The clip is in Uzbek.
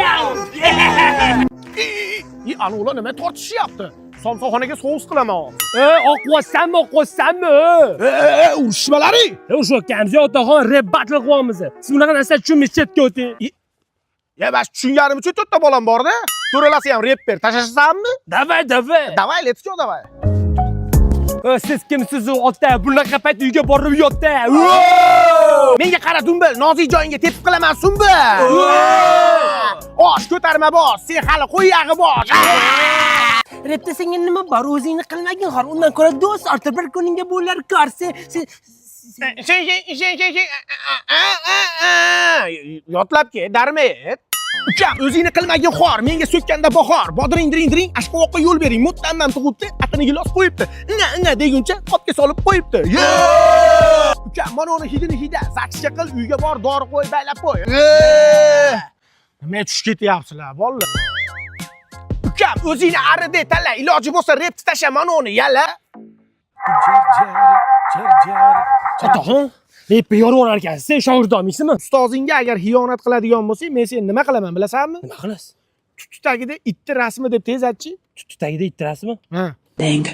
round. Ana ular nima tortishyapti? Somsaxonaga so'z qilaman. Oqvosanmi? Urishmalaring. O'sha kamzi otaxon rap battle qilyapmiz. Siz bunaqa narsa tushunmaysiz, chetga o'ting. Ya bas tushunganim uchun to'rtta bolam bor-da. To'ralasi ham rapper. Tashlashammi? Давай. Давай, let's go, давай. Siz kimsiz ota? Bunaqa payt uyga borib yotda. Menga qara Dumbel, nozik joyingga tepib qilaman Sumbel. Osh ko'tarma bosh, sen hali qo'yag'i bosh. Rapda senga nima bor? O'zingni qilmagin xor. Undan ko'ra do'st ortib bir kuningga bo'lar kor. Sen Yotlab ket, darmet. Ukam, o'zingni qilmagin xor, menga so'kkanda bahor. Bodring, ashqovoqqa yo'l bering. Muttannam tug'ibdi, atini gilos qo'yibdi. Ina deguncha qopga solib qo'yibdi. Ukam, mana uni hidini hida. Zaksga qil, uyga bor, dori qo'y, baylab qo'y. Nima tush ketyapsizlar, bolalar? Ukam, o'zingni arida tanla, iloji bo'lsa repni tasha, mana uni, yalla. Jar. otaxon, rapni yorib olar ekansiz. Sen shogirdimisanmi? Ustozingga agar xiyonat qiladigan bo'lsang, men seni nima qilaman, bilasanmi? Nima qilasiz? Tututagida itni rasmi deb tez aytchi. Tutagida ittirasizmi? Ha. Dang.